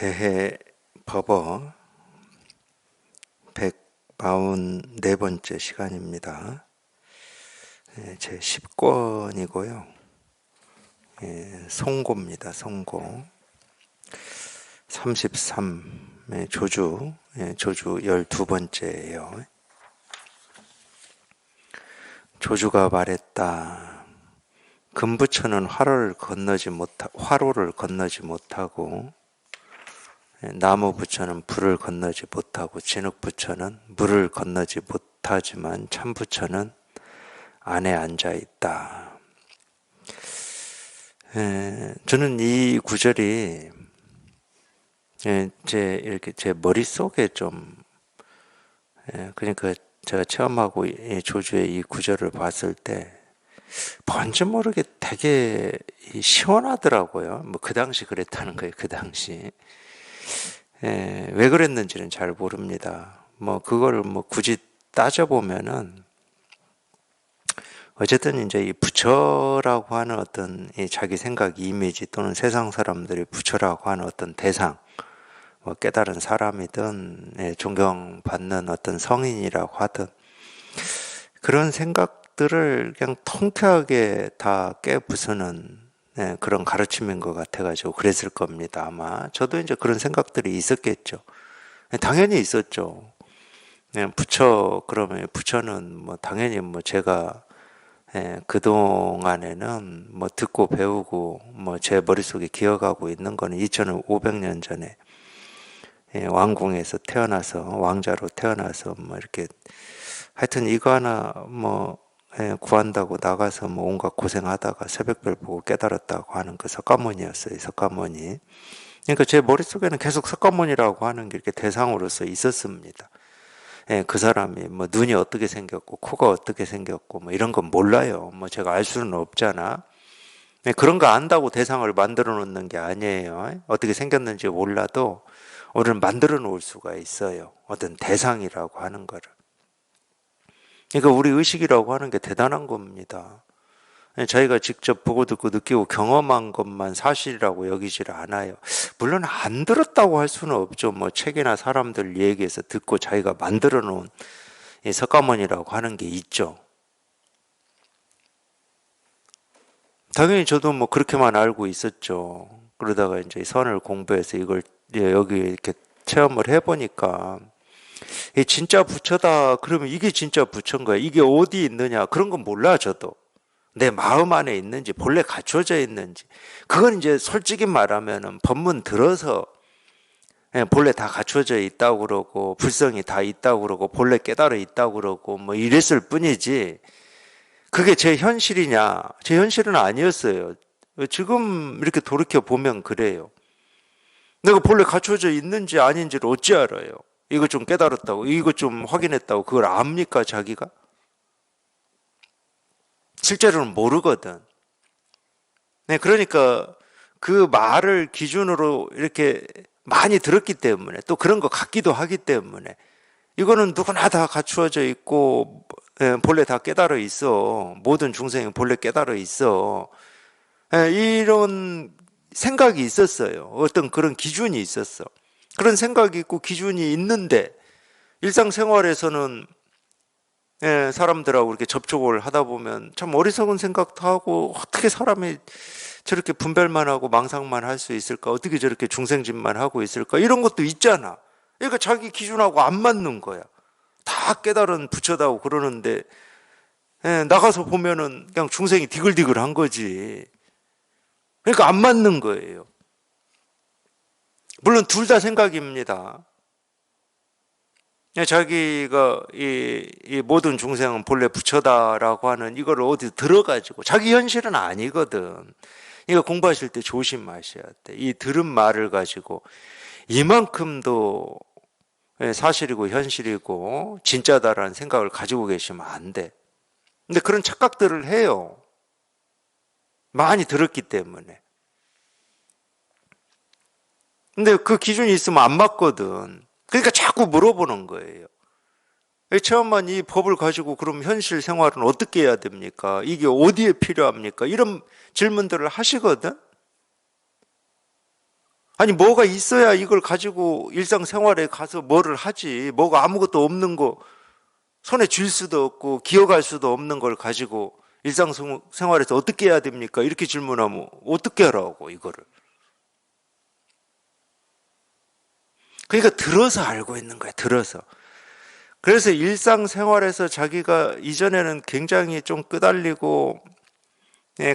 대해법어 144번째 시간입니다. 제 10권이고요. 송고입니다. 송고 33 조주 12번째예요. 조주가 말했다. 금부처는 화로를 건너지 못하고 나무 부처는 불을 건너지 못하고 진흙 부처는 물을 건너지 못하지만 참 부처는 안에 앉아 있다. 저는 이 구절이 제 머릿속에 좀 그러니까 제가 체험하고 조주의 이 구절을 봤을 때 뭔지 모르게 되게 시원하더라고요. 뭐 그 당시 그랬다는 거예요. 그 당시. 왜 그랬는지는 잘 모릅니다. 뭐 그거를 뭐 굳이 따져보면은 어쨌든 이제 이 부처라고 하는 어떤 이 자기 생각 이미지 또는 세상 사람들이 부처라고 하는 어떤 대상, 뭐 깨달은 사람이든 존경받는 어떤 성인이라고 하든 그런 생각들을 그냥 통쾌하게 다 깨부수는 그런 가르침인 것 같아가지고 그랬을 겁니다. 아마 저도 이제 그런 생각들이 있었겠죠. 당연히 있었죠. 부처 그러면 부처는 뭐 당연히 뭐 제가 그 동안에는 뭐 듣고 배우고 뭐 제 머릿속에 기억하고 있는 거는 2500년 전에 왕궁에서 태어나서 왕자로 태어나서 뭐 이렇게 하여튼 이거 하나 뭐 구한다고 나가서 뭐 온갖 고생하다가 새벽별 보고 깨달았다고 하는 그 석가모니였어요. 석가모니. 그러니까 제 머릿속에는 계속 석가모니라고 하는 게 이렇게 대상으로서 있었습니다. 그 사람이 뭐 눈이 어떻게 생겼고 코가 어떻게 생겼고 뭐 이런 건 몰라요. 뭐 제가 알 수는 없잖아. 그런 거 안다고 대상을 만들어 놓는 게 아니에요. 어떻게 생겼는지 몰라도 오늘 만들어 놓을 수가 있어요. 어떤 대상이라고 하는 거를. 그러니까 우리 의식이라고 하는 게 대단한 겁니다. 자기가 직접 보고 듣고 느끼고 경험한 것만 사실이라고 여기질 않아요. 물론 안 들었다고 할 수는 없죠. 뭐 책이나 사람들 얘기해서 듣고 자기가 만들어 놓은 석가모니라고 하는 게 있죠. 당연히 저도 뭐 그렇게만 알고 있었죠. 그러다가 이제 선을 공부해서 이걸 여기 이렇게 체험을 해보니까 이 진짜 부처다. 그러면 이게 진짜 부처인 거야. 이게 어디 있느냐. 그런 건 몰라 저도. 내 마음 안에 있는지 본래 갖춰져 있는지 그건 이제 솔직히 말하면은 법문 들어서 본래 다 갖춰져 있다고 그러고 불성이 다 있다고 그러고 본래 깨달아 있다고 그러고 뭐 이랬을 뿐이지 그게 제 현실이냐. 제 현실은 아니었어요. 지금 이렇게 돌이켜 보면 그래요. 내가 본래 갖춰져 있는지 아닌지를 어찌 알아요. 이거 좀 깨달았다고 이거 좀 확인했다고 그걸 압니까 자기가? 실제로는 모르거든. 네, 그러니까 그 말을 기준으로 이렇게 많이 들었기 때문에 또 그런 것 같기도 하기 때문에 이거는 누구나 다 갖추어져 있고 본래 다 깨달아 있어. 모든 중생이 본래 깨달아 있어. 이런 생각이 있었어요. 어떤 그런 기준이 있었어. 그런 생각이 있고 기준이 있는데 일상생활에서는 사람들하고 이렇게 접촉을 하다 보면 참 어리석은 생각도 하고 어떻게 사람이 저렇게 분별만 하고 망상만 할 수 있을까? 어떻게 저렇게 중생짓만 하고 있을까? 이런 것도 있잖아. 그러니까 자기 기준하고 안 맞는 거야. 다 깨달은 부처다고 그러는데 나가서 보면은 그냥 중생이 디글디글한 거지. 그러니까 안 맞는 거예요. 물론 둘 다 생각입니다. 자기가 이 모든 중생은 본래 부처다라고 하는 이걸 어디 들어가지고 자기 현실은 아니거든. 이거 공부하실 때 조심하셔야 돼. 이 들은 말을 가지고 이만큼도 사실이고 현실이고 진짜다라는 생각을 가지고 계시면 안 돼. 근데 그런 착각들을 해요. 많이 들었기 때문에. 근데 그 기준이 있으면 안 맞거든. 그러니까 자꾸 물어보는 거예요. 처음만 이 법을 가지고 그럼 현실 생활은 어떻게 해야 됩니까? 이게 어디에 필요합니까? 이런 질문들을 하시거든? 아니 뭐가 있어야 이걸 가지고 일상생활에 가서 뭐를 하지. 뭐가 아무것도 없는 거 손에 쥘 수도 없고 기억할 수도 없는 걸 가지고 일상생활에서 어떻게 해야 됩니까? 이렇게 질문하면 어떻게 하라고 이거를. 그러니까 들어서 알고 있는 거야. 들어서. 그래서 일상생활에서 자기가 이전에는 굉장히 좀 끄달리고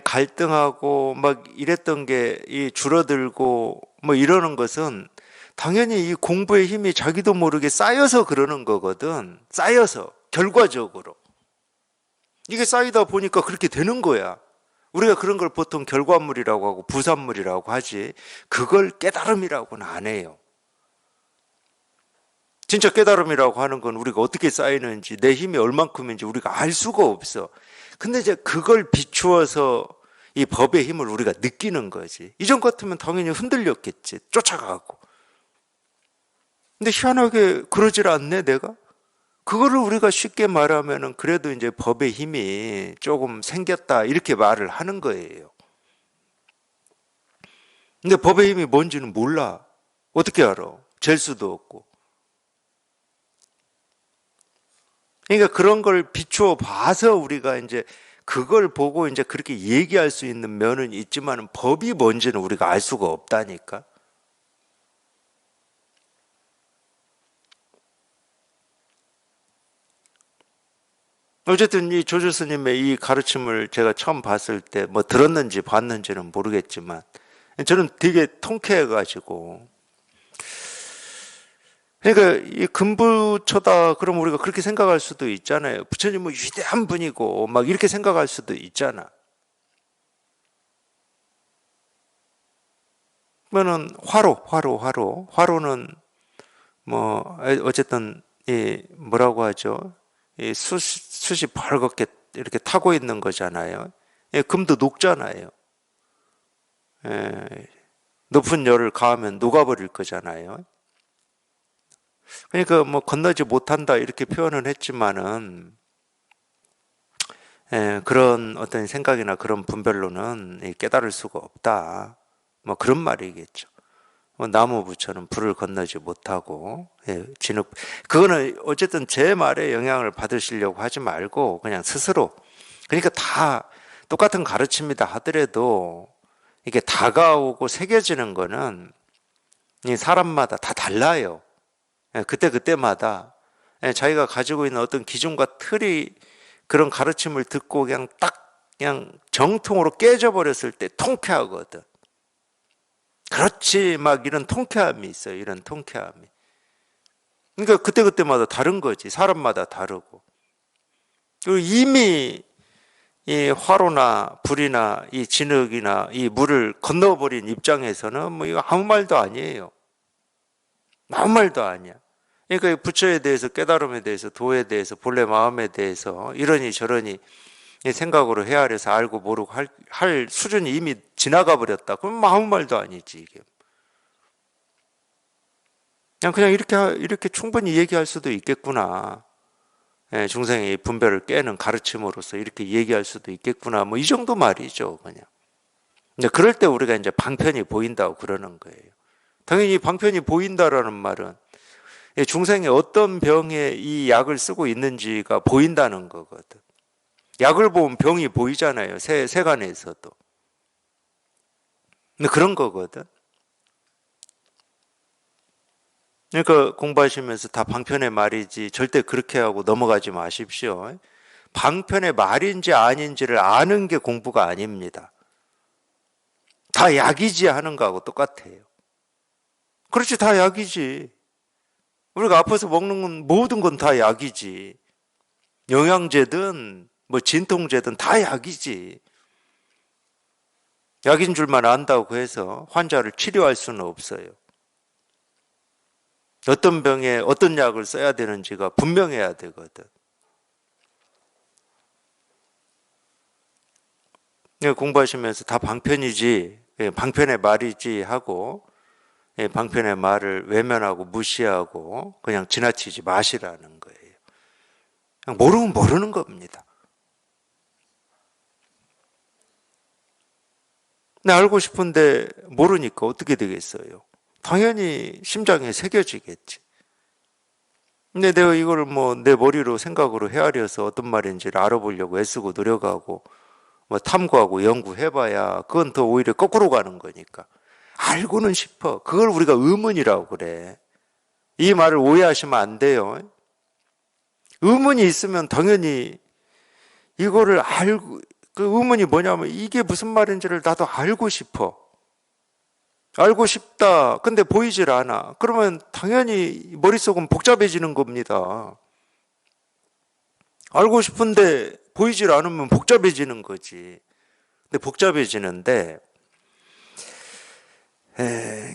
갈등하고 막 이랬던 게 이 줄어들고 뭐 이러는 것은 당연히 이 공부의 힘이 자기도 모르게 쌓여서 그러는 거거든. 쌓여서 결과적으로 이게 쌓이다 보니까 그렇게 되는 거야. 우리가 그런 걸 보통 결과물이라고 하고 부산물이라고 하지 그걸 깨달음이라고는 안 해요. 진짜 깨달음이라고 하는 건 우리가 어떻게 쌓이는지 내 힘이 얼만큼인지 우리가 알 수가 없어. 근데 이제 그걸 비추어서 이 법의 힘을 우리가 느끼는 거지. 이전 같으면 당연히 흔들렸겠지. 쫓아가고. 근데 희한하게 그러질 않네, 내가? 그거를 우리가 쉽게 말하면은 그래도 이제 법의 힘이 조금 생겼다. 이렇게 말을 하는 거예요. 근데 법의 힘이 뭔지는 몰라. 어떻게 알아? 잴 수도 없고. 그러니까 그런 걸 비추어 봐서 우리가 이제 그걸 보고 이제 그렇게 얘기할 수 있는 면은 있지만 법이 뭔지는 우리가 알 수가 없다니까. 어쨌든 이 조조 스님의 이 가르침을 제가 처음 봤을 때 뭐 들었는지 봤는지는 모르겠지만 저는 되게 통쾌해가지고 그러니까 이 금부처다 그럼 우리가 그렇게 생각할 수도 있잖아요. 부처님은 위대한 분이고 막 이렇게 생각할 수도 있잖아. 그러면은 화로는 뭐 어쨌든 이 뭐라고 하죠? 이 숯이 벌겋게 이렇게 타고 있는 거잖아요. 예, 금도 녹잖아요. 예, 높은 열을 가하면 녹아버릴 거잖아요. 그러니까 뭐 건너지 못한다 이렇게 표현을 했지만은 그런 어떤 생각이나 그런 분별로는 깨달을 수가 없다. 뭐 그런 말이겠죠. 나무 부처는 불을 건너지 못하고 진흙 그거는 어쨌든 제 말에 영향을 받으시려고 하지 말고 그냥 스스로 그러니까 다 똑같은 가르침이다 하더라도 이게 다가오고 새겨지는 거는 이 사람마다 다 달라요. 그때마다 자기가 가지고 있는 어떤 기준과 틀이 그런 가르침을 듣고 그냥 딱 그냥 정통으로 깨져버렸을 때 통쾌하거든. 그렇지 막 이런 통쾌함이 있어요. 이런 통쾌함이. 그러니까 그때마다 다른 거지. 사람마다 다르고. 그리고 이미 이 화로나 불이나 이 진흙이나 이 물을 건너버린 입장에서는 뭐 이거 아무 말도 아니에요. 아무 말도 아니야. 그러니까 부처에 대해서 깨달음에 대해서 도에 대해서 본래 마음에 대해서 이러니 저러니 생각으로 헤아려서 알고 모르고 할 수준이 이미 지나가 버렸다. 그럼 아무 말도 아니지 이게. 그냥 이렇게 충분히 얘기할 수도 있겠구나. 중생의 분별을 깨는 가르침으로서 이렇게 얘기할 수도 있겠구나. 뭐 이 정도 말이죠, 그냥. 근데 그럴 때 우리가 이제 방편이 보인다고 그러는 거예요. 당연히 방편이 보인다라는 말은 중생이 어떤 병에 이 약을 쓰고 있는지가 보인다는 거거든. 약을 보면 병이 보이잖아요. 세간에서도. 근데 그런 거거든. 그러니까 공부하시면서 다 방편의 말이지 절대 그렇게 하고 넘어가지 마십시오. 방편의 말인지 아닌지를 아는 게 공부가 아닙니다. 다 약이지 하는 거하고 똑같아요. 그렇지, 다 약이지. 우리가 아파서 먹는 건 모든 건 다 약이지. 영양제든 뭐 진통제든 다 약이지. 약인 줄만 안다고 해서 환자를 치료할 수는 없어요. 어떤 병에 어떤 약을 써야 되는지가 분명해야 되거든. 공부하시면서 다 방편이지, 방편의 말이지 하고 방편의 말을 외면하고 무시하고 그냥 지나치지 마시라는 거예요. 그냥 모르면 모르는 겁니다. 근데 알고 싶은데 모르니까 어떻게 되겠어요? 당연히 심장에 새겨지겠지. 근데 내가 이거를 뭐 내 머리로 생각으로 헤아려서 어떤 말인지를 알아보려고 애쓰고 노력하고 뭐 탐구하고 연구해봐야 그건 더 오히려 거꾸로 가는 거니까. 알고는 싶어. 그걸 우리가 의문이라고 그래. 이 말을 오해하시면 안 돼요. 의문이 있으면 당연히 이거를 알고, 그 의문이 뭐냐면 이게 무슨 말인지를 나도 알고 싶어. 알고 싶다. 근데 보이질 않아. 그러면 당연히 머릿속은 복잡해지는 겁니다. 알고 싶은데 보이질 않으면 복잡해지는 거지. 근데 복잡해지는데,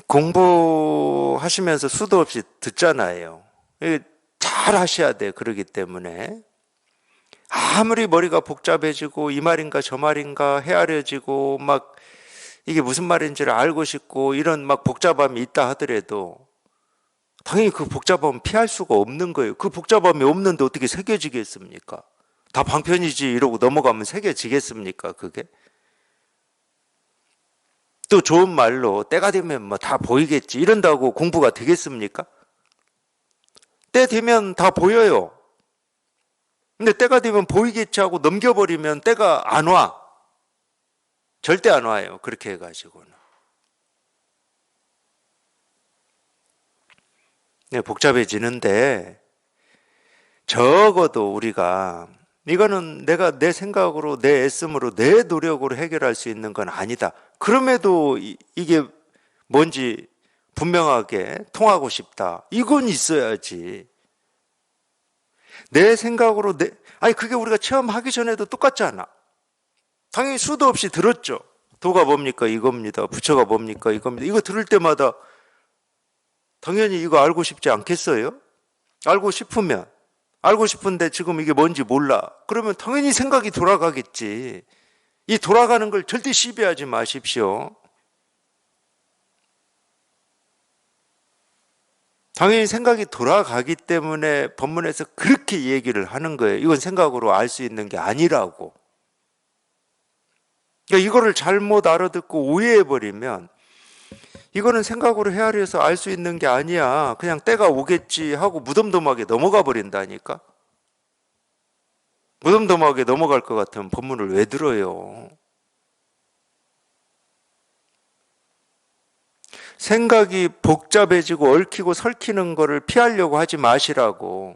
공부하시면서 수도 없이 듣잖아요. 잘 하셔야 돼. 그러기 때문에. 아무리 머리가 복잡해지고 이 말인가 저 말인가 헤아려지고 막 이게 무슨 말인지를 알고 싶고 이런 막 복잡함이 있다 하더라도 당연히 그 복잡함은 피할 수가 없는 거예요. 그 복잡함이 없는데 어떻게 새겨지겠습니까? 다 방편이지 이러고 넘어가면 새겨지겠습니까? 그게? 또 좋은 말로 때가 되면 뭐 다 보이겠지 이런다고 공부가 되겠습니까? 때 되면 다 보여요. 근데 때가 되면 보이겠지 하고 넘겨버리면 때가 안 와. 절대 안 와요. 그렇게 해가지고는. 네, 복잡해지는데 적어도 우리가 이거는 내가 내 생각으로 내 애씀으로 내 노력으로 해결할 수 있는 건 아니다. 그럼에도 이게 뭔지 분명하게 통하고 싶다. 이건 있어야지. 내 생각으로 아니 그게 우리가 체험하기 전에도 똑같잖아. 당연히 수도 없이 들었죠. 도가 뭡니까? 이겁니다. 부처가 뭡니까? 이겁니다. 이거 들을 때마다 당연히 이거 알고 싶지 않겠어요? 알고 싶으면 알고 싶은데 지금 이게 뭔지 몰라. 그러면 당연히 생각이 돌아가겠지. 이 돌아가는 걸 절대 시비하지 마십시오. 당연히 생각이 돌아가기 때문에 법문에서 그렇게 얘기를 하는 거예요. 이건 생각으로 알 수 있는 게 아니라고. 그러니까 이거를 잘못 알아듣고 오해해버리면 이거는 생각으로 헤아려서 알 수 있는 게 아니야. 그냥 때가 오겠지 하고 무덤덤하게 넘어가 버린다니까. 무덤덤하게 넘어갈 것 같으면 법문을 왜 들어요? 생각이 복잡해지고 얽히고 설키는 거를 피하려고 하지 마시라고.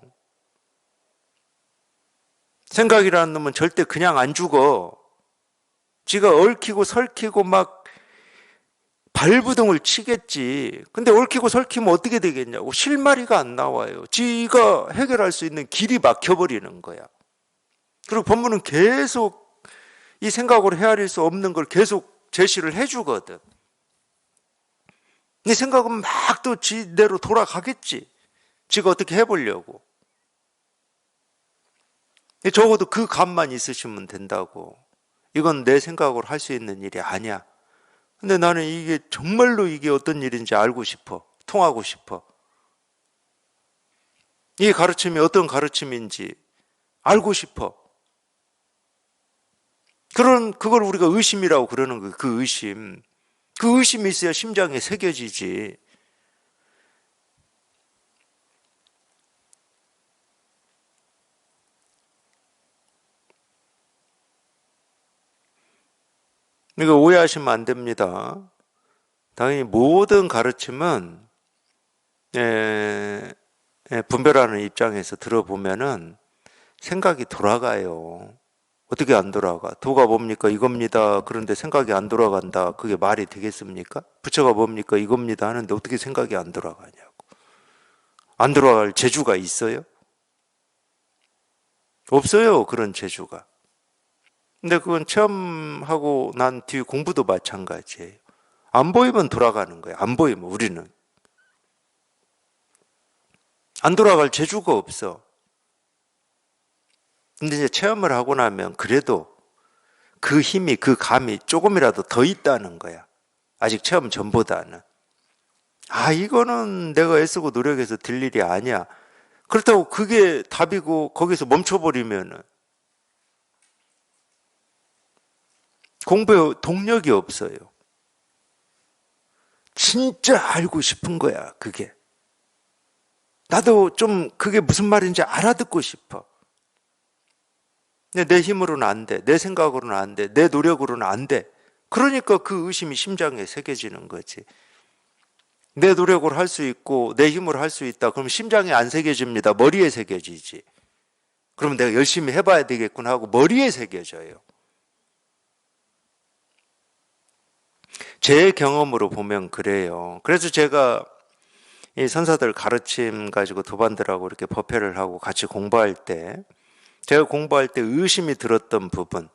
생각이라는 놈은 절대 그냥 안 죽어. 지가 얽히고 설키고 막 발부둥을 치겠지. 근데 얽히고 설키면 어떻게 되겠냐고. 실마리가 안 나와요. 지가 해결할 수 있는 길이 막혀버리는 거야. 그리고 법문은 계속 이 생각으로 헤아릴 수 없는 걸 계속 제시를 해주거든. 네 생각은 막 또 지대로 돌아가겠지. 지가 어떻게 해보려고. 적어도 그 감만 있으시면 된다고. 이건 내 생각으로 할 수 있는 일이 아니야. 근데 나는 이게 정말로 이게 어떤 일인지 알고 싶어. 통하고 싶어. 이 가르침이 어떤 가르침인지 알고 싶어. 그걸 우리가 의심이라고 그러는 거예요. 그 의심. 그 의심이 있어야 심장에 새겨지지. 이거 오해하시면 안 됩니다. 당연히 모든 가르침은 분별하는 입장에서 들어보면은 생각이 돌아가요. 어떻게 안 돌아가? 도가 뭡니까? 이겁니다. 그런데 생각이 안 돌아간다. 그게 말이 되겠습니까? 부처가 뭡니까? 이겁니다. 하는데 어떻게 생각이 안 돌아가냐고. 안 돌아갈 재주가 있어요? 없어요. 그런 재주가. 근데 그건 체험하고 난 뒤 공부도 마찬가지예요. 안 보이면 돌아가는 거예요. 안 보이면 우리는. 안 돌아갈 재주가 없어. 근데 이제 체험을 하고 나면 그래도 그 힘이, 그 감이 조금이라도 더 있다는 거야. 아직 체험 전보다는. 아, 이거는 내가 애쓰고 노력해서 될 일이 아니야. 그렇다고 그게 답이고 거기서 멈춰버리면은 공부에 동력이 없어요. 진짜 알고 싶은 거야, 그게. 나도 좀 그게 무슨 말인지 알아듣고 싶어. 근데 내 힘으로는 안 돼. 내 생각으로는 안 돼. 내 노력으로는 안 돼. 그러니까 그 의심이 심장에 새겨지는 거지. 내 노력으로 할 수 있고 내 힘으로 할 수 있다. 그럼 심장에 안 새겨집니다. 머리에 새겨지지. 그러면 내가 열심히 해봐야 되겠구나 하고 머리에 새겨져요. 제 경험으로 보면 그래요. 그래서 제가 이 선사들 가르침 가지고 도반들하고 이렇게 법회를 하고 같이 공부할 때, 제가 공부할 때 의심이 들었던 부분을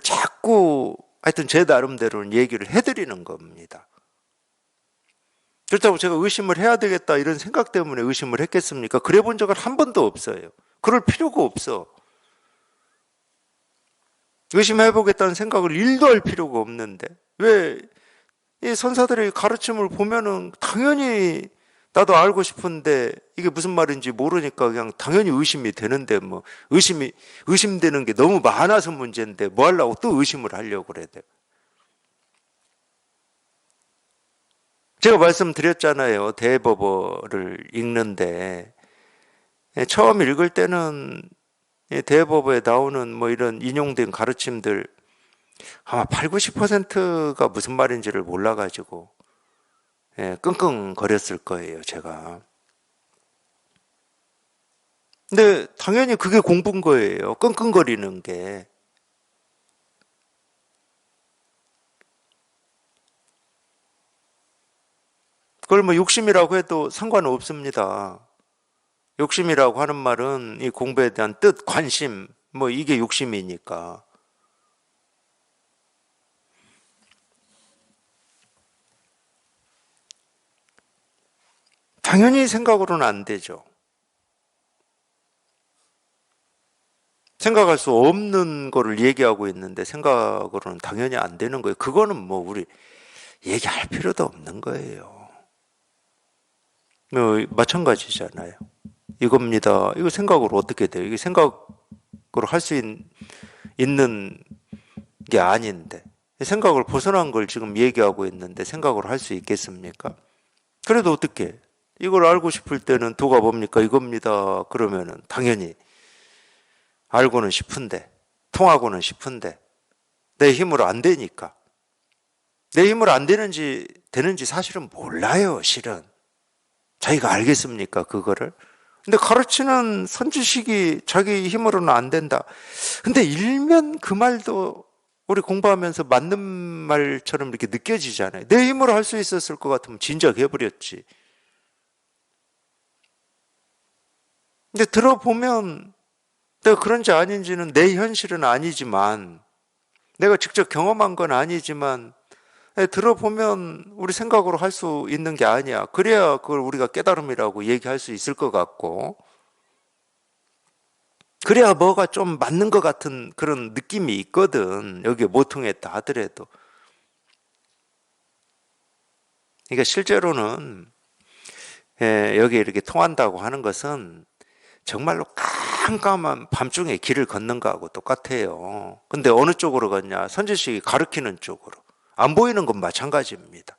자꾸 하여튼 제 나름대로는 얘기를 해드리는 겁니다. 그렇다고 제가 의심을 해야 되겠다 이런 생각 때문에 의심을 했겠습니까? 그래 본 적은 한 번도 없어요. 그럴 필요가 없어. 의심해보겠다는 생각을 1도 할 필요가 없는데 왜 이 선사들의 가르침을 보면은 당연히 나도 알고 싶은데 이게 무슨 말인지 모르니까 그냥 당연히 의심이 되는데 뭐 의심되는 게 너무 많아서 문제인데 뭐 하려고 또 의심을 하려고 그래야 돼. 제가 말씀드렸잖아요. 대법어를 읽는데 처음 읽을 때는 대법어에 나오는 뭐 이런 인용된 가르침들 아마 8, 90%가 무슨 말인지를 몰라가지고 끙끙거렸을 거예요, 제가. 근데 당연히 그게 공부인 거예요. 끙끙거리는 게. 그걸 뭐 욕심이라고 해도 상관은 없습니다. 욕심이라고 하는 말은 이 공부에 대한 뜻, 관심, 뭐 이게 욕심이니까. 당연히 생각으로는 안 되죠. 생각할 수 없는 거를 얘기하고 있는데 생각으로는 당연히 안 되는 거예요. 그거는 뭐 우리 얘기할 필요도 없는 거예요. 마찬가지잖아요. 이겁니다. 이거 생각으로 어떻게 돼요? 이게 생각으로 할 수 있는 게 아닌데 생각을 벗어난 걸 지금 얘기하고 있는데 생각으로 할 수 있겠습니까? 그래도 어떻게 이걸 알고 싶을 때는 도가 뭡니까? 이겁니다. 그러면은 당연히 알고는 싶은데 통하고는 싶은데 내 힘으로 안 되니까 내 힘으로 안 되는지 사실은 몰라요. 실은 자기가 알겠습니까? 그거를. 근데 가르치는 선지식이 자기 힘으로는 안 된다. 근데 일면 그 말도 우리 공부하면서 맞는 말처럼 이렇게 느껴지잖아요. 내 힘으로 할 수 있었을 것 같으면 진작 해버렸지. 근데 들어보면 내가 그런지 아닌지는 내 현실은 아니지만 내가 직접 경험한 건 아니지만 들어보면 우리 생각으로 할 수 있는 게 아니야. 그래야 그걸 우리가 깨달음이라고 얘기할 수 있을 것 같고 그래야 뭐가 좀 맞는 것 같은 그런 느낌이 있거든. 여기에 못 통했다 하더라도. 그러니까 실제로는 여기 이렇게 통한다고 하는 것은 정말로 깜깜한 밤중에 길을 걷는 거하고 똑같아요. 근데 어느 쪽으로 걷냐? 선지식이 가르치는 쪽으로. 안 보이는 건 마찬가지입니다.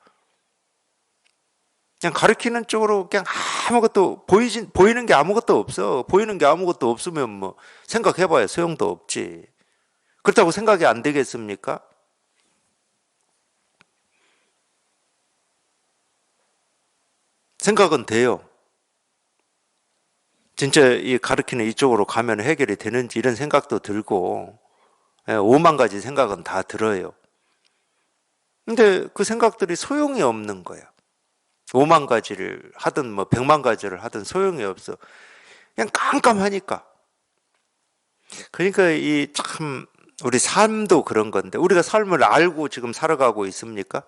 그냥 가르치는 쪽으로 그냥 아무것도 보이는 게 아무것도 없어. 보이는 게 아무것도 없으면 뭐 생각해봐야 소용도 없지. 그렇다고 생각이 안 되겠습니까? 생각은 돼요. 진짜 이 가르치는 이쪽으로 가면 해결이 되는지 이런 생각도 들고 5만 가지 생각은 다 들어요. 근데 그 생각들이 소용이 없는 거야. 5만 가지를 하든 뭐 100만 가지를 하든 소용이 없어. 그냥 깜깜하니까. 그러니까 이 참 우리 삶도 그런 건데 우리가 삶을 알고 지금 살아가고 있습니까?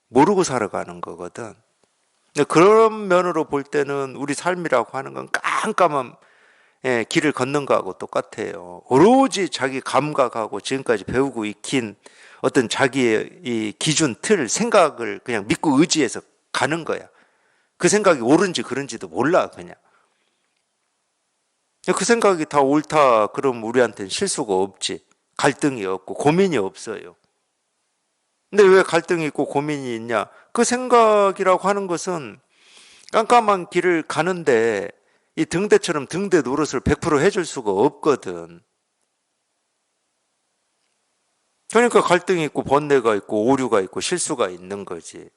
모르고 살아가는 거거든. 근데 그런 면으로 볼 때는 우리 삶이라고 하는 건 깜깜한 길을 걷는 거하고 똑같아요. 오로지 자기 감각하고 지금까지 배우고 익힌 어떤 자기의 이 기준, 틀, 생각을 그냥 믿고 의지해서 가는 거야. 그 생각이 옳은지 그른지도 몰라, 그냥. 그 생각이 다 옳다, 그럼 우리한테는 실수가 없지. 갈등이 없고 고민이 없어요. 근데 왜 갈등이 있고 고민이 있냐? 그 생각이라고 하는 것은 깜깜한 길을 가는데 이 등대처럼 등대 노릇을 100% 해줄 수가 없거든. 그러니까 갈등이 있고 번뇌가 있고 오류가 있고 실수가 있는 거지.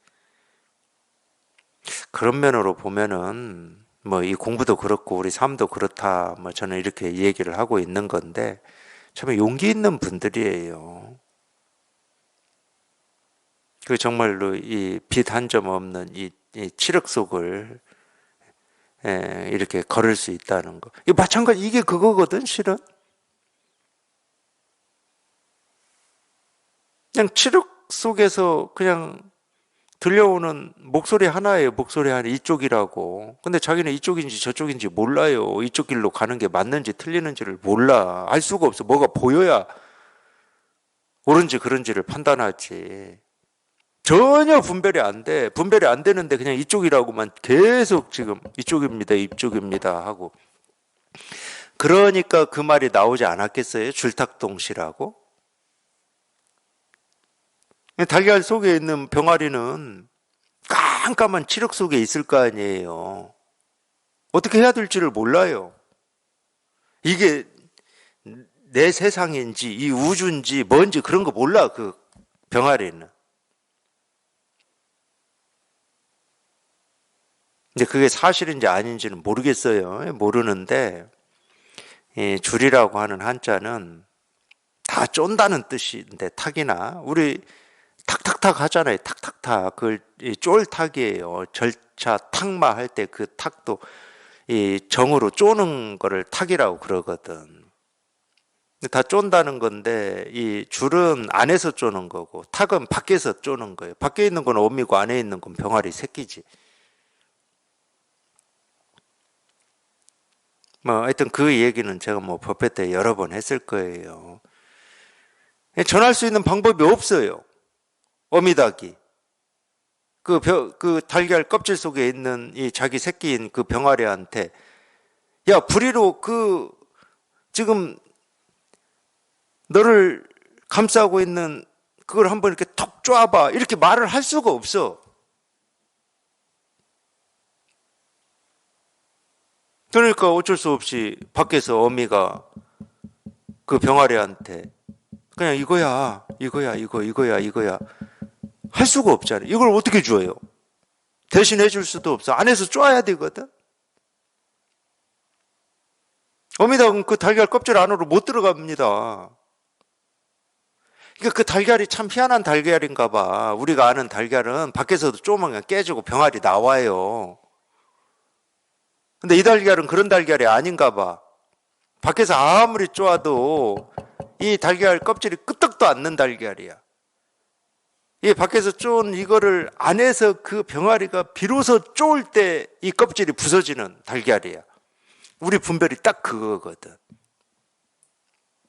그런 면으로 보면은 뭐 이 공부도 그렇고 우리 삶도 그렇다. 뭐 저는 이렇게 얘기를 하고 있는 건데 참 용기 있는 분들이에요. 그 정말로 이 빛 한 점 없는 이 칠흑 속을 이렇게 걸을 수 있다는 거. 이 마찬가지 이게 그거거든 실은. 그냥 칠흑 속에서 그냥 들려오는 목소리 하나예요. 목소리 하나 이쪽이라고. 근데 자기는 이쪽인지 저쪽인지 몰라요. 이쪽 길로 가는 게 맞는지 틀리는지를 몰라. 알 수가 없어. 뭐가 보여야 옳은지 그른지를 판단하지. 전혀 분별이 안 돼. 분별이 안 되는데 그냥 이쪽이라고만 계속 지금 이쪽입니다. 이쪽입니다 하고. 그러니까 그 말이 나오지 않았겠어요? 줄탁동시라고? 달걀 속에 있는 병아리는 깜깜한 칠흑 속에 있을 거 아니에요. 어떻게 해야 될지를 몰라요. 이게 내 세상인지 이 우주인지 뭔지 그런 거 몰라 그 병아리는. 근데 그게 사실인지 아닌지는 모르겠어요. 모르는데 이 줄이라고 하는 한자는 다 쫀다는 뜻인데 탁이나 우리 탁탁탁 하잖아요. 탁탁탁 그걸 쫄탁이에요. 절차 탁마 할 때 그 탁도 이 정으로 쪼는 거를 탁이라고 그러거든. 다 쫀다는 건데 이 줄은 안에서 쪼는 거고 탁은 밖에서 쪼는 거예요. 밖에 있는 건 어미고 안에 있는 건 병아리 새끼지. 뭐 하여튼 그 얘기는 제가 뭐 법회 때 여러 번 했을 거예요. 전할 수 있는 방법이 없어요. 어미닭이 그 달걀 껍질 속에 있는 이 자기 새끼인 그 병아리한테 야 부리로 그 지금 너를 감싸고 있는 그걸 한번 이렇게 톡 쪼아봐 이렇게 말을 할 수가 없어. 그러니까 어쩔 수 없이 밖에서 어미가 그 병아리한테 그냥 이거야 이거야 할 수가 없잖아요. 이걸 어떻게 줘요? 대신 해줄 수도 없어. 안에서 쪼아야 되거든. 어미닭은 그 달걀 껍질 안으로 못 들어갑니다. 그러니까 그 달걀이 참 희한한 달걀인가 봐. 우리가 아는 달걀은 밖에서도 쪼으면 깨지고 병아리 나와요. 근데 이 달걀은 그런 달걀이 아닌가 봐. 밖에서 아무리 쪼아도 이 달걀 껍질이 끄떡도 않는 달걀이야. 이 밖에서 쪼은 이거를 안에서 그 병아리가 비로소 쪼을 때 이 껍질이 부서지는 달걀이야. 우리 분별이 딱 그거거든.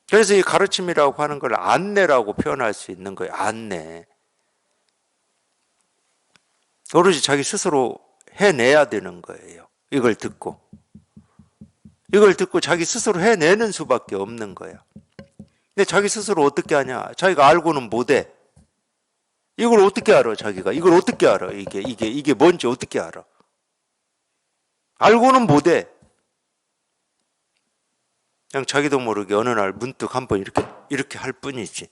그래서 이 가르침이라고 하는 걸 안내라고 표현할 수 있는 거예요. 안내. 오로지 자기 스스로 해내야 되는 거예요. 이걸 듣고 자기 스스로 해내는 수밖에 없는 거야. 근데 자기 스스로 어떻게 하냐? 자기가 알고는 못해. 이걸 어떻게 알아? 자기가 이걸 어떻게 알아? 이게 뭔지 어떻게 알아? 알고는 못해. 그냥 자기도 모르게 어느 날 문득 한번 이렇게 할 뿐이지.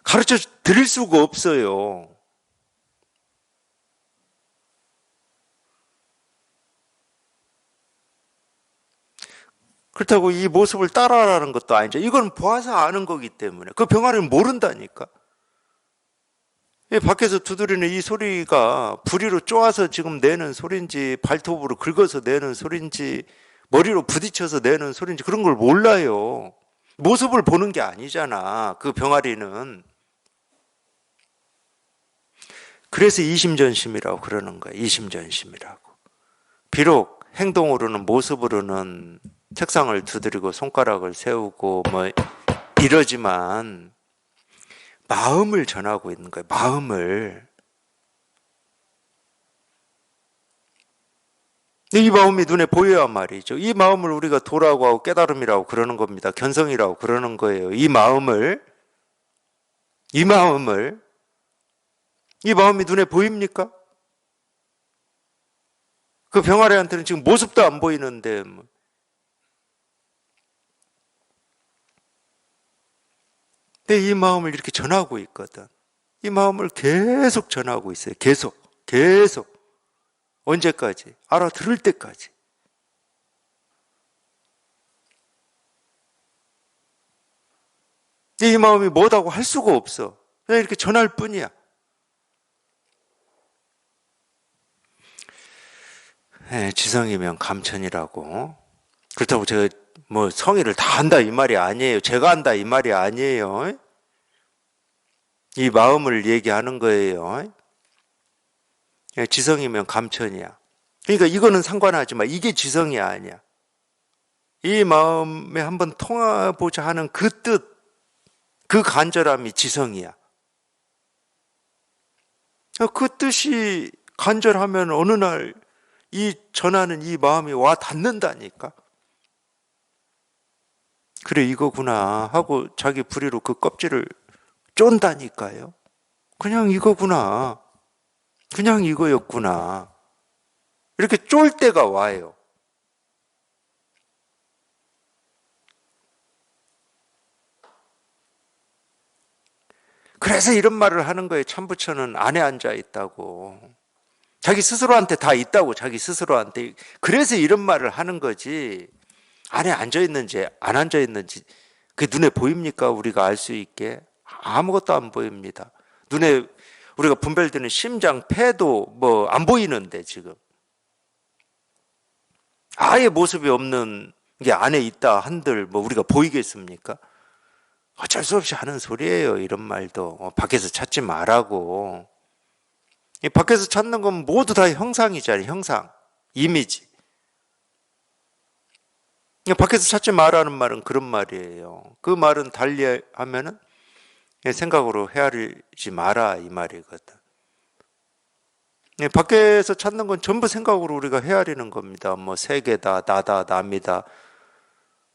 가르쳐 드릴 수가 없어요. 그렇다고 이 모습을 따라하라는 것도 아니죠. 이건 보아서 아는 거기 때문에. 그 병아리는 모른다니까. 밖에서 두드리는 이 소리가 부리로 쪼아서 지금 내는 소리인지 발톱으로 긁어서 내는 소리인지 머리로 부딪혀서 내는 소리인지 그런 걸 몰라요. 모습을 보는 게 아니잖아. 그 병아리는. 그래서 이심전심이라고 그러는 거야. 이심전심이라고. 비록 행동으로는 모습으로는 책상을 두드리고 손가락을 세우고 뭐 이러지만 마음을 전하고 있는 거예요. 마음을. 이 마음이 눈에 보여야 말이죠. 이 마음을 우리가 도라고 하고 깨달음이라고 그러는 겁니다. 견성이라고 그러는 거예요. 이 마음을, 이 마음이 눈에 보입니까? 그 병아리한테는 지금 모습도 안 보이는데, 근데 이 마음을 이렇게 전하고 있거든. 이 마음을 계속 전하고 있어요. 계속. 언제까지? 알아들을 때까지. 이 마음이 뭐다고 할 수가 없어. 그냥 이렇게 전할 뿐이야. 네, 지성이면 감천이라고. 그렇다고 제가 뭐 성의를 다 한다 이 말이 아니에요. 제가 한다 이 말이 아니에요. 이 마음을 얘기하는 거예요. 지성이면 감천이야. 그러니까 이거는 상관하지 마. 이게 지성이 아니야. 이 마음에 한번 통하보자 하는 그 뜻, 그 간절함이 지성이야. 그 뜻이 간절하면 어느 날 이 전하는 이 마음이 와 닿는다니까. 그래 이거구나 하고 자기 부리로 그 껍질을 쫀다니까요. 그냥 이거구나. 그냥 이거였구나. 이렇게 쫄 때가 와요. 그래서 이런 말을 하는 거예요. 참부처는 안에 앉아 있다고. 자기 스스로한테 다 있다고, 자기 스스로한테. 그래서 이런 말을 하는 거지. 안에 앉아 있는지 안 앉아 있는지 그게 눈에 보입니까? 우리가 알 수 있게. 아무것도 안 보입니다. 눈에 우리가 분별되는 심장, 폐도 뭐 안 보이는데 지금. 아예 모습이 없는 게 안에 있다 한들 뭐 우리가 보이겠습니까? 어쩔 수 없이 하는 소리예요. 이런 말도. 밖에서 찾지 말라고. 이 밖에서 찾는 건 모두 다 형상이잖아요. 형상, 이미지. 밖에서 찾지 말라는 말은 그런 말이에요. 그 말은 달리 하면은 생각으로 헤아리지 마라 이 말이거든. 밖에서 찾는 건 전부 생각으로 우리가 헤아리는 겁니다. 뭐 세계다, 나다, 남이다,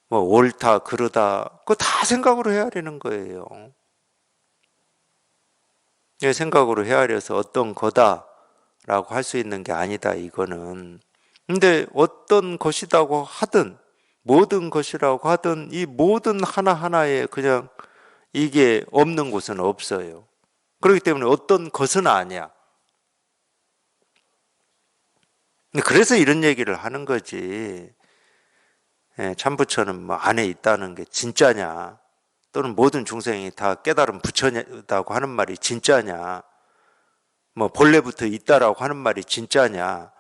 뭐 옳다, 그르다, 그거 다 생각으로 헤아리는 거예요. 생각으로 헤아려서 어떤 거다라고 할 수 있는 게 아니다 이거는. 근데 어떤 것이라고 하든 모든 것이라고 하든 이 모든 하나하나에 그냥 이게 없는 곳은 없어요. 그렇기 때문에 어떤 것은 아니야. 그래서 이런 얘기를 하는 거지. 참부처는 뭐 안에 있다는 게 진짜냐? 또는 모든 중생이 다 깨달은 부처다고 하는 말이 진짜냐? 뭐 본래부터 있다라고 하는 말이 진짜냐?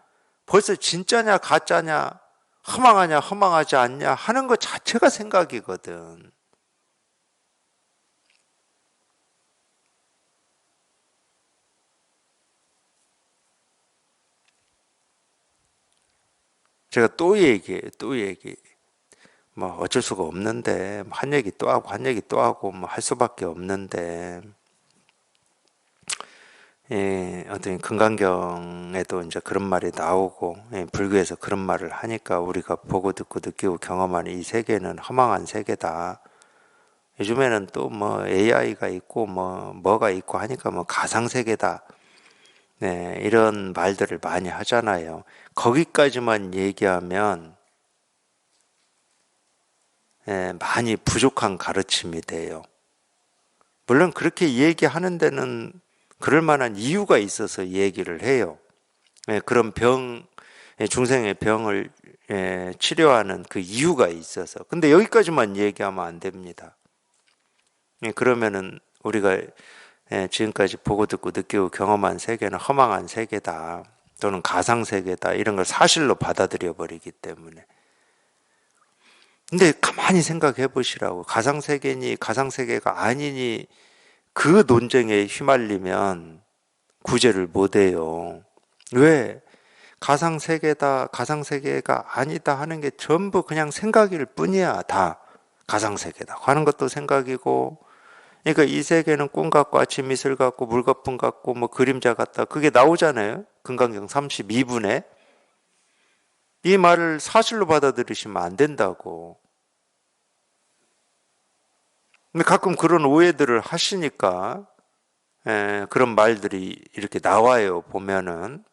벌써 진짜냐 가짜냐? 허망하냐 허망하지 않냐 하는 것 자체가 생각이거든. 제가 또 얘기해요. 또 얘기. 뭐 어쩔 수가 없는데 한 얘기 또 하고 한 얘기 또 하고 뭐 할 수밖에 없는데 어떤 금강경에도 이제 그런 말이 나오고 불교에서 그런 말을 하니까 우리가 보고 듣고 느끼고 경험하는 이 세계는 허망한 세계다. 요즘에는 또 뭐 AI가 있고 뭐가 있고 하니까 뭐 가상 세계다. 네, 이런 말들을 많이 하잖아요. 거기까지만 얘기하면 많이 부족한 가르침이 돼요. 물론 그렇게 얘기하는 데는 그럴 만한 이유가 있어서 얘기를 해요. 그런 중생의 병을 치료하는 그 이유가 있어서. 근데 여기까지만 얘기하면 안 됩니다. 그러면은 우리가 지금까지 보고 듣고 느끼고 경험한 세계는 허망한 세계다. 또는 가상 세계다. 이런 걸 사실로 받아들여 버리기 때문에. 근데 가만히 생각해 보시라고. 가상 세계니 가상 세계가 아니니 그 논쟁에 휘말리면 구제를 못 해요. 왜? 가상 세계다, 가상 세계가 아니다 하는 게 전부 그냥 생각일 뿐이야. 다 가상 세계다 하는 것도 생각이고. 그러니까 이 세계는 꿈 같고 아침 이슬 같고 물거품 같고 뭐 그림자 같다. 그게 나오잖아요. 금강경 32분에. 이 말을 사실로 받아들이시면 안 된다고. 근데 가끔 그런 오해들을 하시니까 그런 말들이 이렇게 나와요. 보면은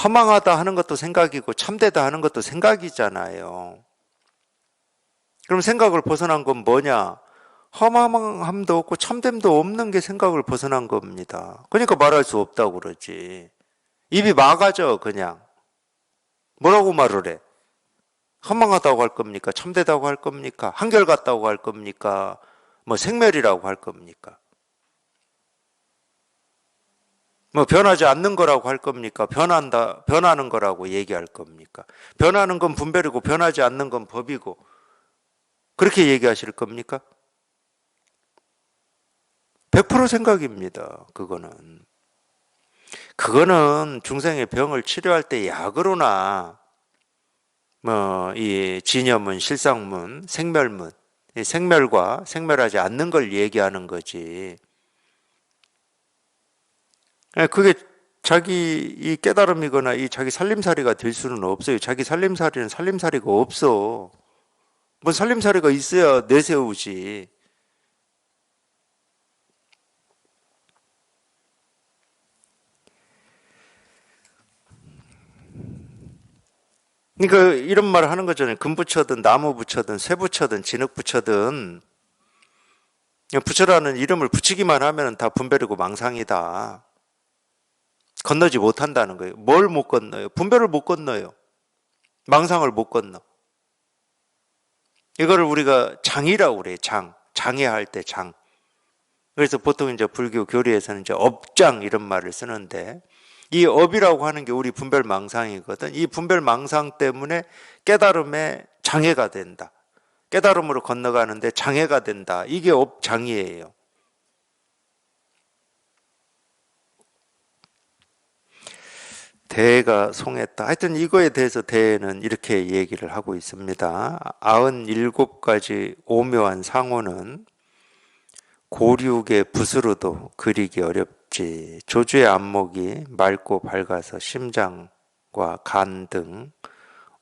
허망하다 하는 것도 생각이고 참되다 하는 것도 생각이잖아요. 그럼 생각을 벗어난 건 뭐냐? 허망함도 없고 참됨도 없는 게 생각을 벗어난 겁니다. 그러니까 말할 수 없다고 그러지. 입이 막아져 그냥. 뭐라고 말을 해? 허망하다고 할 겁니까? 참되다고 할 겁니까? 한결같다고 할 겁니까? 뭐 생멸이라고 할 겁니까? 뭐 변하지 않는 거라고 할 겁니까? 변하는 거라고 얘기할 겁니까? 변하는 건 분별이고 변하지 않는 건 법이고 그렇게 얘기하실 겁니까? 100% 생각입니다. 그거는 중생의 병을 치료할 때 약으로나 뭐 이 진여문, 실상문, 생멸문, 이 생멸과 생멸하지 않는 걸 얘기하는 거지. 그게 자기 이 깨달음이거나 이 자기 살림살이가 될 수는 없어요. 자기 살림살이는 살림살이가 없어. 뭔 살림살이가 있어야 내세우지. 그러니까 이런 말을 하는 거잖아요. 금 붙여든 나무 붙여든 쇠 붙여든 진흙 붙여든 그냥 부처라는 이름을 붙이기만 하면 다 분별이고 망상이다. 건너지 못한다는 거예요. 뭘 못 건너요? 분별을 못 건너요. 망상을 못 건너. 이거를 우리가 장이라고 그래요. 장애할 때 장. 그래서 보통 이제 불교 교리에서는 이제 업장 이런 말을 쓰는데 이 업이라고 하는 게 우리 분별 망상이거든. 이 분별 망상 때문에 깨달음에 장애가 된다. 깨달음으로 건너가는데 장애가 된다. 이게 업장이에요. 대가 송했다. 하여튼 이거에 대해서 대는 이렇게 얘기를 하고 있습니다. 97가지 오묘한 상호는 고륙의 붓으로도 그리기 어렵지. 조주의 안목이 맑고 밝아서 심장과 간 등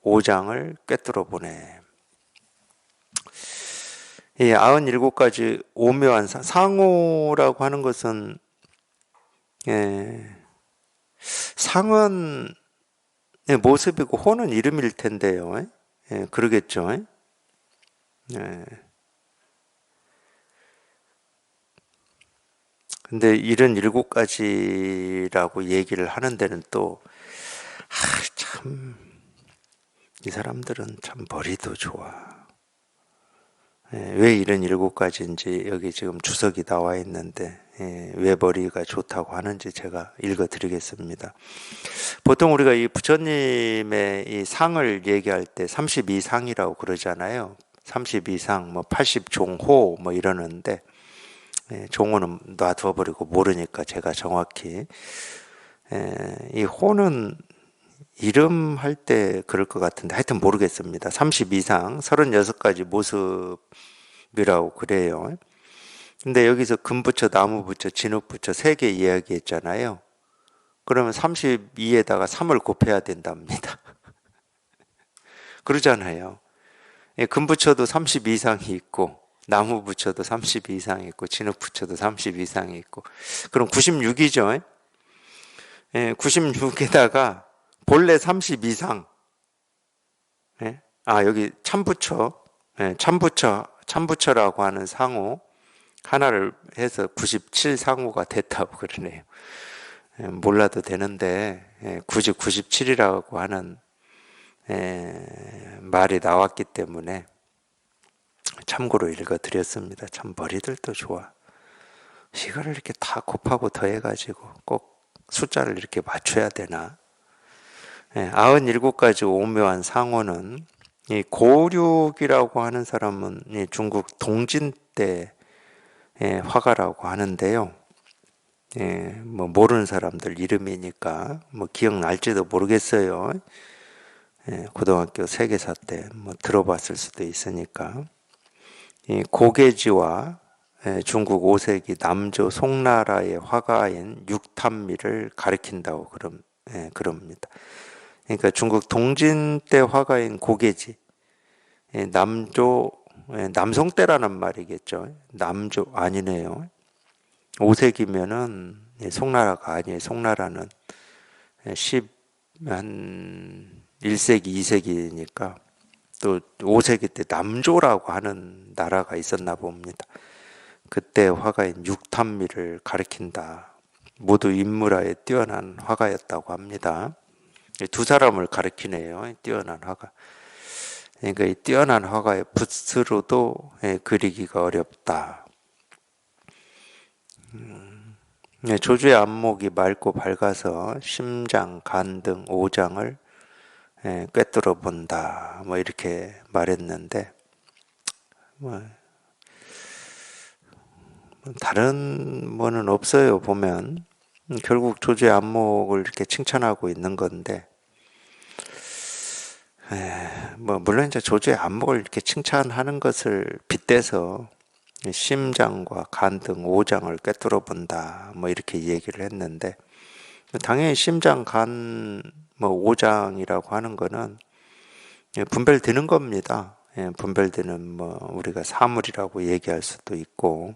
오장을 꿰뚫어 보네. 이 97가지 오묘한 상호라고 하는 것은 상은 모습이고 호는 이름일 텐데요. 그러겠죠. 근데 이런 7가지라고 얘기를 하는 데는 또, 참, 이 사람들은 참 머리도 좋아. 왜 이런 7가지인지 여기 지금 주석이 나와 있는데, 왜 머리가 좋다고 하는지 제가 읽어 드리겠습니다. 보통 우리가 이 부처님의 이 상을 얘기할 때 32상이라고 그러잖아요. 32상, 뭐 80종호 뭐 이러는데, 종호는 놔두어버리고 모르니까 제가 정확히 이 호는 이름 할 때 그럴 것 같은데 하여튼 모르겠습니다. 32상 36가지 모습이라고 그래요. 근데 여기서 금 붙여 나무 붙여 진흙 붙여 3개 이야기했잖아요. 그러면 32에다가 3을 곱해야 된답니다. 그러잖아요. 금 붙여도 32상이 있고 나무 붙여도 32 이상이 있고 진흙 붙여도 32 이상이 있고 그럼 96이죠. 96에다가 본래 32 이상. 여기 참부처. 참부처라고 하는 상호 하나를 해서 97 상호가 됐다고 그러네요. 몰라도 되는데 굳이 97이라고 하는 말이 나왔기 때문에 참고로 읽어드렸습니다. 참 머리들도 좋아. 이거를 이렇게 다 곱하고 더해가지고 꼭 숫자를 이렇게 맞춰야 되나? 97가지 오묘한 상호는 이 고륙이라고 하는 사람은 이 중국 동진 때 화가라고 하는데요. 뭐 모르는 사람들 이름이니까 뭐 기억날지도 모르겠어요. 고등학교 세계사 때 뭐 들어봤을 수도 있으니까. 이 고계지와 중국 5세기 남조 송나라의 화가인 육탄미를 가리킨다고 그럽니다. 그러니까 중국 동진 때 화가인 고계지, 남조, 남송때라는 말이겠죠. 남조 아니네요. 5세기면은 송나라가 아니에요. 송나라는 1세기, 2세기니까 또 5세기 때 남조라고 하는 나라가 있었나 봅니다. 그때 화가인 육탄미를 가리킨다. 모두 인물화에 뛰어난 화가였다고 합니다. 두 사람을 가리키네요. 뛰어난 화가. 그러니까 이 뛰어난 화가의 붓으로도 그리기가 어렵다. 조주의 안목이 맑고 밝아서 심장, 간 등 오장을 꿰뚫어 본다. 뭐 이렇게 말했는데, 다른 뭐는 없어요. 보면 결국 조주의 안목을 이렇게 칭찬하고 있는 건데, 물론 이제 조주의 안목을 이렇게 칭찬하는 것을 빗대서 심장과 간 등 오장을 꿰뚫어 본다. 뭐 이렇게 얘기를 했는데, 당연히 심장, 간, 뭐 오장이라고 하는 거는 분별되는 겁니다. 분별되는 뭐 우리가 사물이라고 얘기할 수도 있고,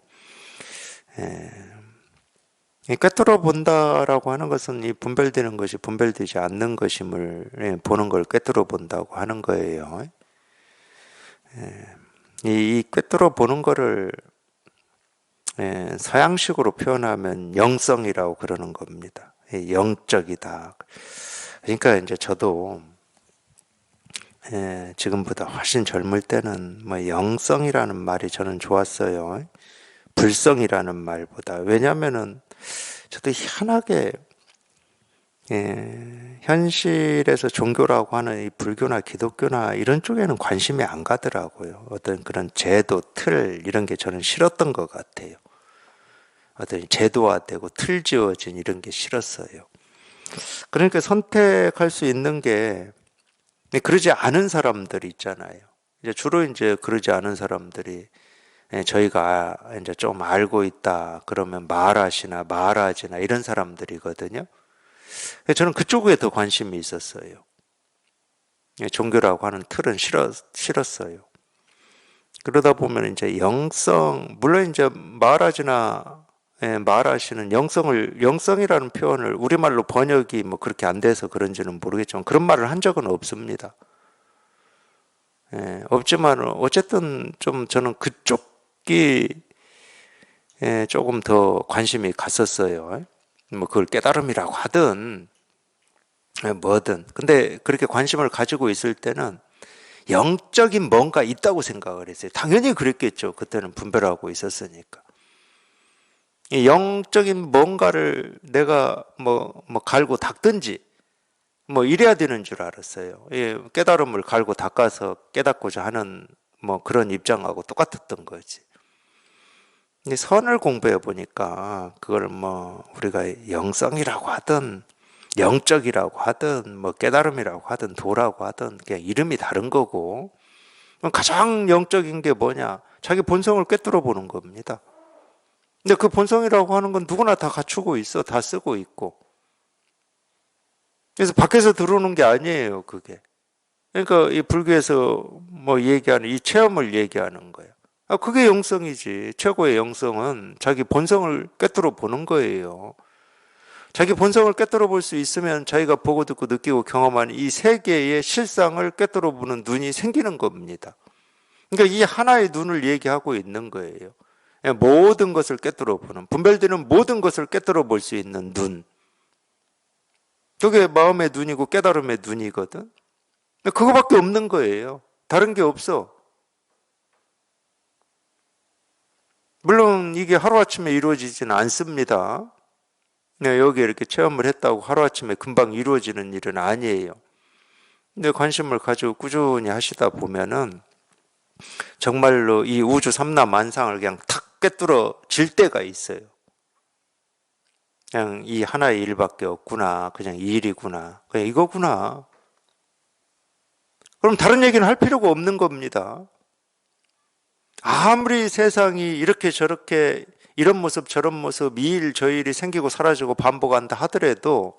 꿰뚫어 본다라고 하는 것은 이 분별되는 것이 분별되지 않는 것임을 보는 걸 꿰뚫어 본다고 하는 거예요. 이 꿰뚫어 보는 거를 서양식으로 표현하면 영성이라고 그러는 겁니다. 영적이다. 그러니까 이제 저도 지금보다 훨씬 젊을 때는 뭐 영성이라는 말이 저는 좋았어요. 불성이라는 말보다. 왜냐하면은 저도 희한하게 현실에서 종교라고 하는 이 불교나 기독교나 이런 쪽에는 관심이 안 가더라고요. 어떤 그런 제도, 틀 이런 게 저는 싫었던 것 같아요. 어떤 제도화되고 틀 지어진 이런 게 싫었어요. 그러니까 선택할 수 있는 게 그러지 않은 사람들이 있잖아요. 이제 주로 이제 그러지 않은 사람들이 저희가 이제 좀 알고 있다 그러면 말하시나 말하지나 이런 사람들이거든요. 저는 그쪽에 더 관심이 있었어요. 종교라고 하는 틀은 싫었어요. 그러다 보면 이제 영성, 물론 이제 말하시는 영성이라는 표현을 우리말로 번역이 뭐 그렇게 안 돼서 그런지는 모르겠지만 그런 말을 한 적은 없습니다. 없지만 어쨌든 좀 저는 그쪽이 조금 더 관심이 갔었어요. 뭐 그걸 깨달음이라고 하든 뭐든. 근데 그렇게 관심을 가지고 있을 때는 영적인 뭔가 있다고 생각을 했어요. 당연히 그랬겠죠. 그때는 분별하고 있었으니까. 이 영적인 뭔가를 내가 뭐 갈고 닦든지 뭐 이래야 되는 줄 알았어요. 깨달음을 갈고 닦아서 깨닫고자 하는 뭐 그런 입장하고 똑같았던 거지. 근데 선을 공부해 보니까 그걸 뭐 우리가 영성이라고 하든 영적이라고 하든 뭐 깨달음이라고 하든 도라고 하든 그냥 이름이 다른 거고, 가장 영적인 게 뭐냐? 자기 본성을 꿰뚫어 보는 겁니다. 근데 그 본성이라고 하는 건 누구나 다 갖추고 있어. 다 쓰고 있고. 그래서 밖에서 들어오는 게 아니에요, 그게. 그러니까 이 불교에서 뭐 얘기하는 이 체험을 얘기하는 거예요. 그게 영성이지. 최고의 영성은 자기 본성을 꿰뚫어 보는 거예요. 자기 본성을 꿰뚫어 볼 수 있으면 자기가 보고 듣고 느끼고 경험하는 이 세계의 실상을 꿰뚫어 보는 눈이 생기는 겁니다. 그러니까 이 하나의 눈을 얘기하고 있는 거예요. 모든 것을 꿰뚫어 보는, 분별되는 모든 것을 꿰뚫어 볼 수 있는 눈. 그게 마음의 눈이고 깨달음의 눈이거든. 그거밖에 없는 거예요. 다른 게 없어. 물론 이게 하루아침에 이루어지지는 않습니다. 여기 이렇게 체험을 했다고 하루아침에 금방 이루어지는 일은 아니에요. 근데 관심을 가지고 꾸준히 하시다 보면은 정말로 이 우주 삼라만상을 그냥 탁 꿰뚫어 질 때가 있어요. 그냥 이 하나의 일밖에 없구나. 그냥 이 일이구나. 그냥 이거구나. 그럼 다른 얘기는 할 필요가 없는 겁니다. 아무리 세상이 이렇게 저렇게 이런 모습 저런 모습 이 일 저 일이 생기고 사라지고 반복한다 하더라도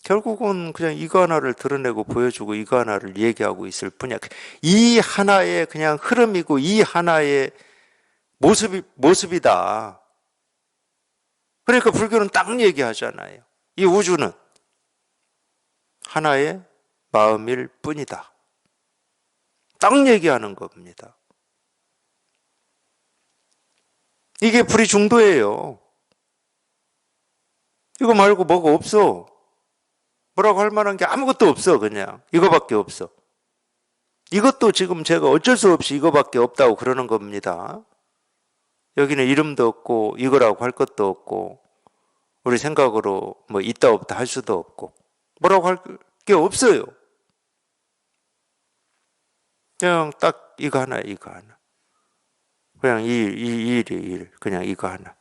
결국은 그냥 이거 하나를 드러내고 보여주고 이거 하나를 얘기하고 있을 뿐이야. 이 하나의 그냥 흐름이고 이 하나의 모습이다. 그러니까 불교는 딱 얘기하잖아요. 이 우주는 하나의 마음일 뿐이다. 딱 얘기하는 겁니다. 이게 불이 중도예요. 이거 말고 뭐가 없어. 뭐라고 할 만한 게 아무것도 없어. 그냥 이거밖에 없어. 이것도 지금 제가 어쩔 수 없이 이거밖에 없다고 그러는 겁니다. 여기는 이름도 없고 이거라고 할 것도 없고 우리 생각으로 뭐 있다 없다 할 수도 없고 뭐라고 할 게 없어요. 그냥 딱 이거 하나 이거 하나. 그냥 일, 이 일이 일. 그냥 이거 하나.